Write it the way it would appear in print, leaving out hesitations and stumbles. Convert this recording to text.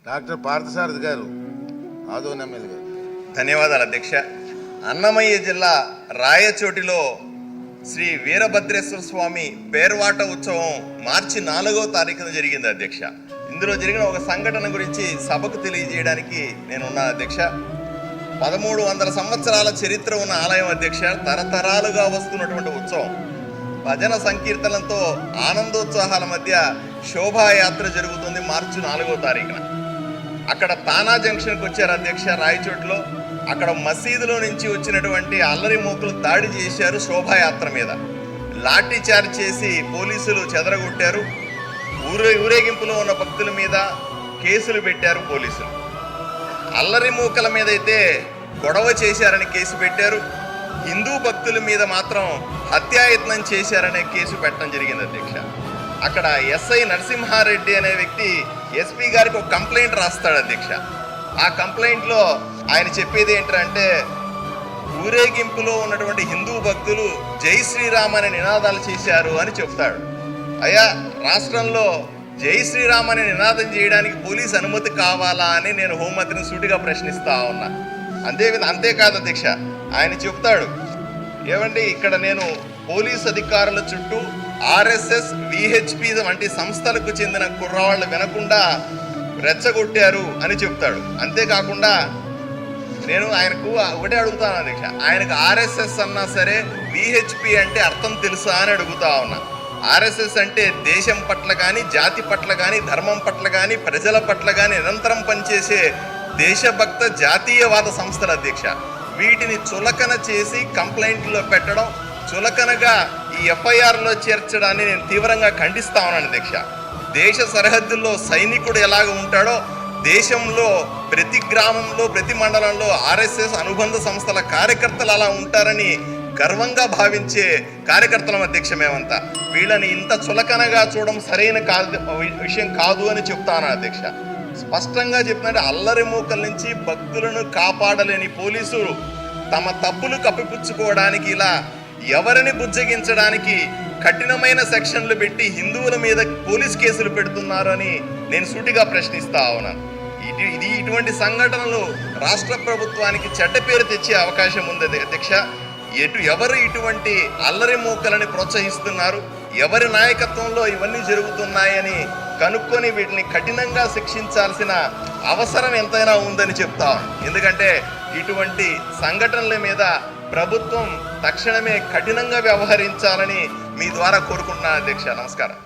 Doctor Parthasarathi గారు Adoni MLA గారు. ధన్యవాదాలు అధ్యక్ష. అన్నమయ్య జిల్లా రాయచోటిలో శ్రీ వీరభద్రేశ్వర స్వామి పేర్వాట ఉత్సవం మార్చి 4వ తారీఖున జరిగింది అధ్యక్ష. ఇందులో జరిగిన ఒక సంఘటన గురించి సభకు తెలియజేయడానికి నేనున్నాను అధ్యక్ష. 1300 సంవత్సరాల చరిత్ర ఉన్న ఆలయం అధ్యక్ష. తరతరాలుగా వస్తున్నటువంటి ఉత్సవం భజన సంకీర్తనలతో ఆనందోత్సాహాల మధ్య శోభాయాత్ర జరుగుతుంది మార్చి 4వ తారీఖున. అక్కడ తానా జంక్షన్కి వచ్చారు అధ్యక్ష. రాయచోటిలో అక్కడ మసీదులో నుంచి వచ్చినటువంటి అల్లరి మూకలు దాడి చేశారు శోభాయాత్ర మీద. లాఠీ చార్జ్ చేసి పోలీసులు చెదరగొట్టారు. ఊరేగింపులో ఉన్న భక్తుల మీద కేసులు పెట్టారు పోలీసులు. అల్లరి మూకల మీద అయితే గొడవ చేశారని కేసు పెట్టారు. హిందూ భక్తుల మీద మాత్రం హత్యాయత్నం చేశారనే కేసు పెట్టడం జరిగింది అధ్యక్ష. అక్కడ ఎస్ఐ నరసింహారెడ్డి అనే వ్యక్తి ఎస్పీ గారికి ఒక కంప్లైంట్ రాస్తాడు అధ్యక్ష. ఆ కంప్లైంట్లో ఆయన చెప్పేది ఏంటంటే ఊరేగింపులో ఉన్నటువంటి హిందూ భక్తులు జై శ్రీరామ్ అనే నినాదాలు చేశారు అని చెప్తాడు. అయ్యా, రాష్ట్రంలో జై శ్రీరామ్ అనే నినాదం చేయడానికి పోలీస్ అనుమతి కావాలా అని నేను హోంమంత్రిని సూటిగా ప్రశ్నిస్తా ఉన్నా. అంతేకాదు అధ్యక్ష, ఆయన చెప్తాడు, ఏమండి ఇక్కడ నేను పోలీస్ అధికారుల చుట్టూ ఆర్ఎస్ఎస్ విహెచ్పి వంటి సంస్థలకు చెందిన కుర్రవాళ్ళు వినకుండా రెచ్చగొట్టారు అని చెప్తాడు. అంతేకాకుండా నేను ఆయనకు ఒకటే అడుగుతాను అధ్యక్ష, ఆయనకు ఆర్ఎస్ఎస్ అన్నా సరే విహెచ్పి అంటే అర్థం తెలుసా అని అడుగుతా ఉన్నా. ఆర్ఎస్ఎస్ అంటే దేశం పట్ల కానీ జాతి పట్ల కానీ ధర్మం పట్ల కానీ ప్రజల పట్ల కానీ నిరంతరం పనిచేసే దేశభక్త జాతీయవాద సంస్థల అధ్యక్ష. వీటిని చులకన చేసి కంప్లైంట్లో పెట్టడం, చులకనగా ఈ ఎఫ్ఐఆర్లో చేర్చడాన్ని నేను తీవ్రంగా ఖండిస్తా ఉన్నాను అధ్యక్ష. దేశ సరిహద్దుల్లో సైనికుడు ఎలాగ ఉంటాడో దేశంలో ప్రతి గ్రామంలో ప్రతి మండలంలో ఆర్ఎస్ఎస్ అనుబంధ సంస్థల కార్యకర్తలు అలా ఉంటారని గర్వంగా భావించే కార్యకర్తలం అధ్యక్ష. మేమంతా వీళ్ళని ఇంత చులకనగా చూడడం సరైన విషయం కాదు అని చెప్తాను అధ్యక్ష. స్పష్టంగా చెప్పినట్టు అల్లరి మూకల నుంచి భక్తులను కాపాడలేని పోలీసులు తమ తప్పులు కప్పిపుచ్చుకోవడానికి ఇలా ఎవరిని బుజ్జగించడానికి కఠినమైన సెక్షన్లు పెట్టి హిందువుల మీద పోలీస్ కేసులు పెడుతున్నారు అని నేను సూటిగా ప్రశ్నిస్తా ఉన్నాను. ఇటువంటి సంఘటనలు రాష్ట్ర ప్రభుత్వానికి చెడ్డ పేరు తెచ్చే అవకాశం ఉంది అధ్యక్ష. ఎవరు ఇటువంటి అల్లరి మూకలని ప్రోత్సహిస్తున్నారు, ఎవరి నాయకత్వంలో ఇవన్నీ జరుగుతున్నాయని కనుక్కొని వీటిని కఠినంగా శిక్షించాల్సిన అవసరం ఎంతైనా ఉందని చెప్తాను. ఎందుకంటే ఇటువంటి సంఘటనల మీద ప్రభుత్వం తక్షణమే కఠినంగా వ్యవహరించాలని మీ ద్వారా కోరుకుంటున్నాను అధ్యక్ష. నమస్కారం.